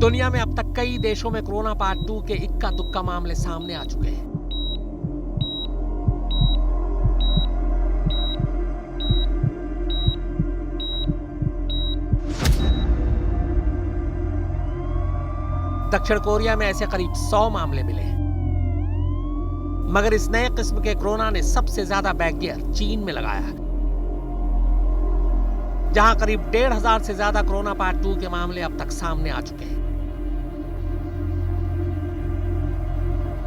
दुनिया में अब तक कई देशों में कोरोना पार्ट 2 के इक्का दुक्का मामले सामने आ चुके हैं। दक्षिण कोरिया में ऐसे करीब 100 मामले मिले हैं, मगर इस नए किस्म के कोरोना ने सबसे ज्यादा बैकगियर चीन में लगाया है, जहां करीब 1,500 से ज्यादा कोरोना पार्ट 2 के मामले अब तक सामने आ चुके हैं।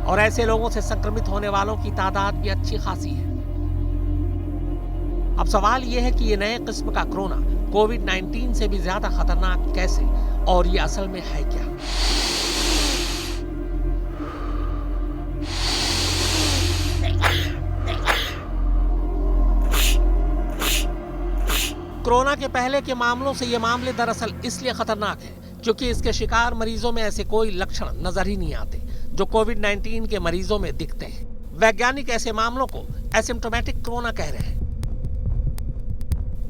और ऐसे लोगों से संक्रमित होने वालों की तादाद भी अच्छी खासी है। अब सवाल यह है कि यह नए किस्म का कोरोना कोविड-19 से भी ज्यादा खतरनाक कैसे, और ये असल में है क्या? कोरोना के पहले के मामलों से ये मामले दरअसल इसलिए खतरनाक है क्योंकि इसके शिकार मरीजों में ऐसे कोई लक्षण नजर ही नहीं आते जो कोविड-19 के मरीजों में दिखते हैं। वैज्ञानिक ऐसे मामलों को एसिम्प्टोमेटिक कोरोना कह रहे हैं।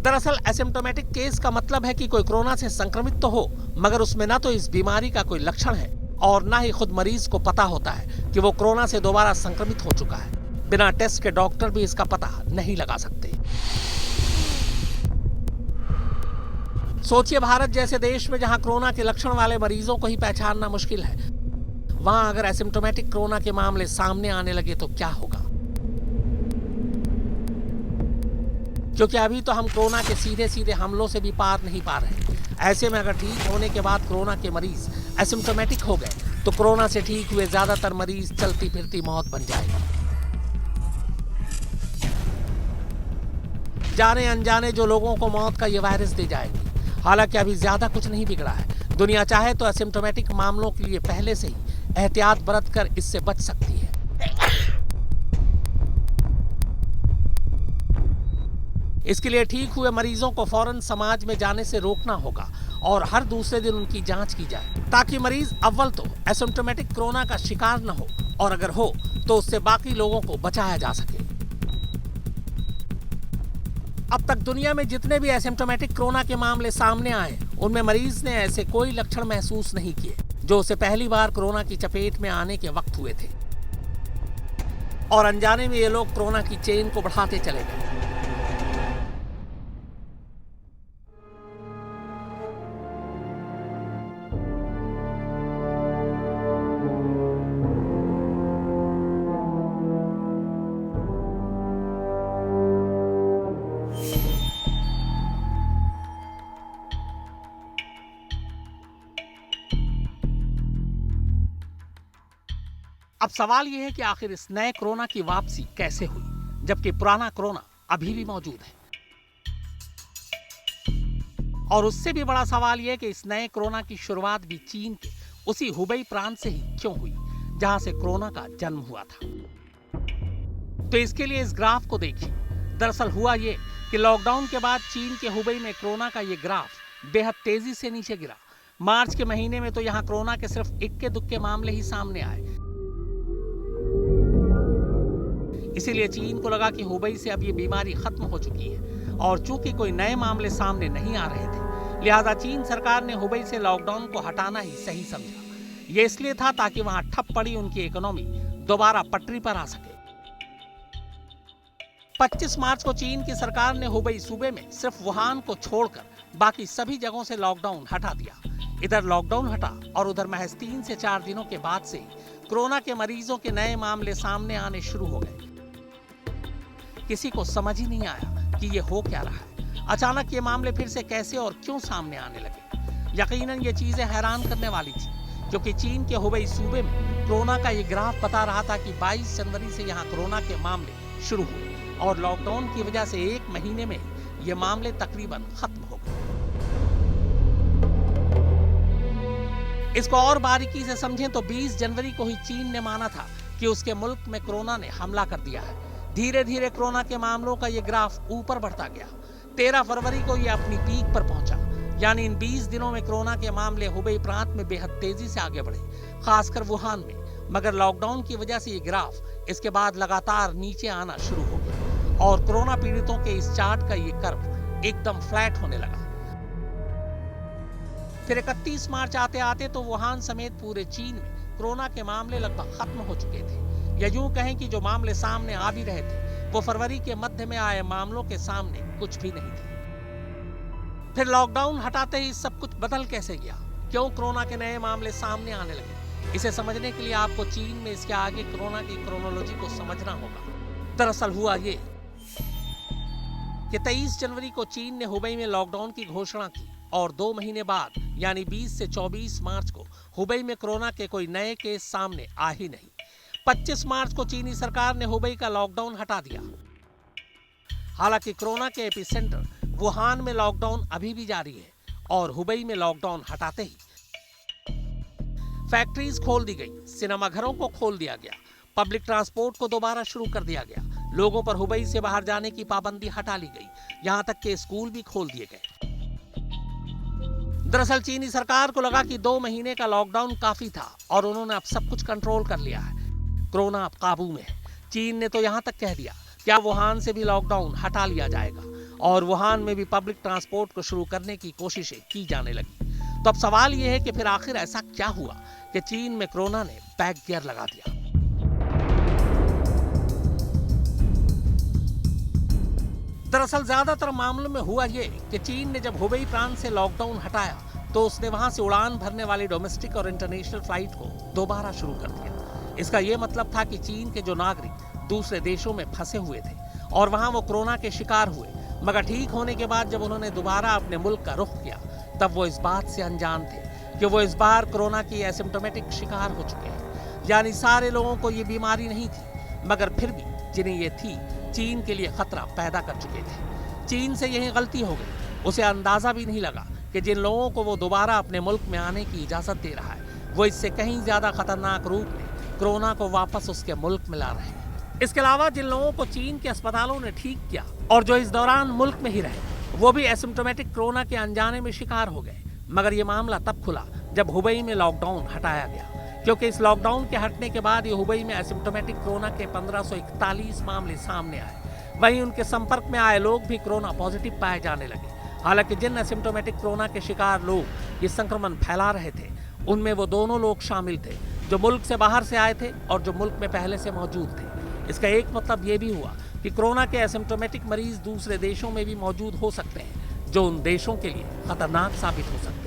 दरअसल एसिम्प्टोमेटिक केस का मतलब है कि कोई कोरोना से संक्रमित तो हो, मगर उसमें ना तो इस बीमारी का कोई लक्षण है और ना ही खुद मरीज को पता होता है कि वो कोरोना से दोबारा संक्रमित हो चुका है। बिना टेस्ट के डॉक्टर भी इसका पता नहीं लगा सकते। सोचिए, भारत जैसे देश में जहां कोरोना के लक्षण वाले मरीजों को ही पहचानना मुश्किल है, वहां अगर एसिम्प्टोमेटिक कोरोना के मामले सामने आने लगे तो क्या होगा? क्योंकि अभी तो हम कोरोना के सीधे सीधे हमलों से भी पार नहीं पा रहे। ऐसे में अगर ठीक होने के बाद कोरोना के मरीज एसिम्प्टोमेटिक हो गए तो कोरोना से ठीक हुए ज्यादातर मरीज चलती फिरती मौत बन जाएगी। जाने अनजाने जो लोगों को मौत का ये वायरस दे जाएगी। हालांकि अभी ज्यादा कुछ नहीं बिगड़ा है। दुनिया चाहे तो एसिम्प्टोमेटिक मामलों के लिए पहले से ही एहतियात बरतकर इससे बच सकती है। इसके लिए ठीक हुए मरीजों को फौरन समाज में जाने से रोकना होगा और हर दूसरे दिन उनकी जांच की जाए, ताकि मरीज अव्वल तो एसिम्प्टोमेटिक कोरोना का शिकार न हो और अगर हो तो उससे बाकी लोगों को बचाया जा सके। अब तक दुनिया में जितने भी एसिम्प्टोमेटिक कोरोना के मामले सामने आए, उनमें मरीज ने ऐसे कोई लक्षण महसूस नहीं किए जो उसे पहली बार कोरोना की चपेट में आने के वक्त हुए थे। और अनजाने में ये लोग कोरोना की चेन को बढ़ाते चले गए। अब सवाल यह है कि आखिर इस नए कोरोना की वापसी कैसे हुई, जबकि पुराना कोरोना अभी भी मौजूद है। और उससे भी बड़ा सवाल यह है कि इस नए कोरोना की शुरुआत भी चीन के उसी हुबई प्रांत से ही क्यों हुई, जहां से कोरोना का जन्म हुआ था। तो इसके लिए इस ग्राफ को देखिए। दरअसल हुआ ये कि लॉकडाउन के बाद चीन के हुबई में कोरोना का ये ग्राफ बेहद तेजी से नीचे गिरा। मार्च के महीने में तो यहां कोरोना के सिर्फ इक्के दुक्के मामले ही सामने आए। इसीलिए चीन को लगा कि हुबई से अब ये बीमारी खत्म हो चुकी है और चूंकि कोई नए मामले सामने नहीं आ रहे थे, लिहाजा चीन सरकार ने हुबई से लॉकडाउन को हटाना ही सही समझा। ये इसलिए था ताकि वहां ठप पड़ी उनकी इकोनॉमी दोबारा पटरी पर आ सके। 25 मार्च को चीन की सरकार ने हुबई सूबे में सिर्फ वुहान को छोड़कर बाकी सभी जगहों से लॉकडाउन हटा दिया। इधर लॉकडाउन हटा और उधर महज 3 से 4 दिनों के बाद से कोरोना के मरीजों के नए मामले सामने आने शुरू हो गए। किसी को समझ ही नहीं आया कि ये हो क्या रहा है। अचानक ये मामले फिर से कैसे और क्यों सामने आने लगे। यकीनन ये चीजें हैरान करने वाली थी, क्योंकि चीन के हुबई सूबे में कोरोना का ये ग्राफ बता रहा था कि 22 जनवरी से यहाँ कोरोना के मामले शुरू हुए और लॉकडाउन की वजह से 1 महीने में ये मामले तकरीबन खत्म हो गए। इसको और बारीकी से समझें तो 20 जनवरी को ही चीन ने माना था कि उसके मुल्क में कोरोना ने हमला कर दिया है। धीरे धीरे कोरोना के मामलों का ये ग्राफ ऊपर बढ़ता गया। 13 फरवरी को ये अपनी पीक पर पहुंचा, यानी इन 20 दिनों में कोरोना के मामले हुबई प्रांत में बेहद तेजी से आगे बढ़े, खासकर वुहान में। मगर लॉकडाउन की वजह से ये ग्राफ इसके बाद लगातार नीचे आना शुरू हो गया और कोरोना पीड़ितों के इस चार्ट का ये कर्व एकदम फ्लैट होने लगा। फिर 31 मार्च आते आते तो वुहान समेत पूरे चीन में कोरोना के मामले लगभग खत्म हो चुके थे, या यूं कहें कि जो मामले सामने आ भी रहे थे वो फरवरी के मध्य में आए मामलों के सामने कुछ भी नहीं थे। फिर लॉकडाउन हटाते ही सब कुछ बदल कैसे गया? क्यों कोरोना के नए मामले सामने आने लगे? इसे समझने के लिए आपको चीन में इसके आगे कोरोना की क्रोनोलॉजी को समझना होगा। दरअसल हुआ ये कि 23 जनवरी को चीन ने हुबई में लॉकडाउन की घोषणा की और 2 महीने बाद यानी 20 से 24 मार्च को हुबई में कोरोना के कोई नए केस सामने आ ही नहीं। 25 मार्च को चीनी सरकार ने हुबई का लॉकडाउन हटा दिया। हालांकि कोरोना के एपिसेंटर वुहान में लॉकडाउन अभी भी जारी है और हुबई में लॉकडाउन हटाते ही फैक्ट्रीज खोल दी गई, सिनेमाघरों को खोल दिया गया, पब्लिक ट्रांसपोर्ट को दोबारा शुरू कर दिया गया, लोगों पर हुबई से बाहर जाने की पाबंदी हटा ली गई, यहां तक कि स्कूल भी खोल दिए गए। दरअसल चीनी सरकार को लगा कि 2 महीने का लॉकडाउन काफी था और उन्होंने अब सब कुछ कंट्रोल कर लिया है, कोरोना अब काबू में है। चीन ने तो यहां तक कह दिया कि अब वुहान से भी लॉकडाउन हटा लिया जाएगा और वुहान में भी पब्लिक ट्रांसपोर्ट को शुरू करने की कोशिशें की जाने लगी। तो अब सवाल यह है कि फिर आखिर ऐसा क्या हुआ कि चीन में कोरोना ने बैक गियर लगा दिया? दरअसल ज्यादातर मामलों में हुआ ये कि चीन ने जब हुबई प्रांत से लॉकडाउन हटाया तो उसने वहां से उड़ान भरने वाली डोमेस्टिक और इंटरनेशनल फ्लाइट को दोबारा शुरू कर दिया। इसका यह मतलब था कि चीन के जो नागरिक दूसरे देशों में फंसे हुए थे और वहां वो कोरोना के शिकार हुए, मगर ठीक होने के बाद जब उन्होंने दोबारा अपने मुल्क का रुख किया तब वो इस बात से अनजान थे कि वो इस बार कोरोना की एसिम्प्टोमेटिक शिकार हो चुके हैं। यानी सारे लोगों को ये बीमारी नहीं थी, मगर फिर भी जिन्हें ये थी चीन के लिए खतरा पैदा कर चुके थे। चीन से यही गलती हो गई, उसे अंदाजा भी नहीं लगा कि जिन लोगों को वो दोबारा अपने मुल्क में आने की इजाजत दे रहा है वो इससे कहीं ज्यादा खतरनाक रूप में कोरोना को वापस उसके मुल्क में ला रहे हैं। इसके अलावा जिन लोगों को चीन के अस्पतालों ने ठीक किया और जो इस दौरान मुल्क में ही रहे वो भी एसिम्प्टोमेटिक कोरोना के अनजाने में शिकार हो गए। मगर ये मामला तब खुला जब हुबई में लॉकडाउन हटाया गया, क्योंकि इस लॉकडाउन के हटने के बाद ये हुबई में एसिम्प्टोमेटिक कोरोना के 1541 मामले सामने आए। वहीं उनके संपर्क में आए लोग भी कोरोना पॉजिटिव पाए जाने लगे। हालांकि जिन एसिम्प्टोमेटिक कोरोना के शिकार लोग ये संक्रमण फैला रहे थे उनमें वो दोनों लोग शामिल थे जो मुल्क से बाहर से आए थे और जो मुल्क में पहले से मौजूद थे। इसका एक मतलब ये भी हुआ कि कोरोना के एसिम्प्टोमेटिक मरीज दूसरे देशों में भी मौजूद हो सकते हैं जो उन देशों के लिए खतरनाक साबित हो सकते हैं।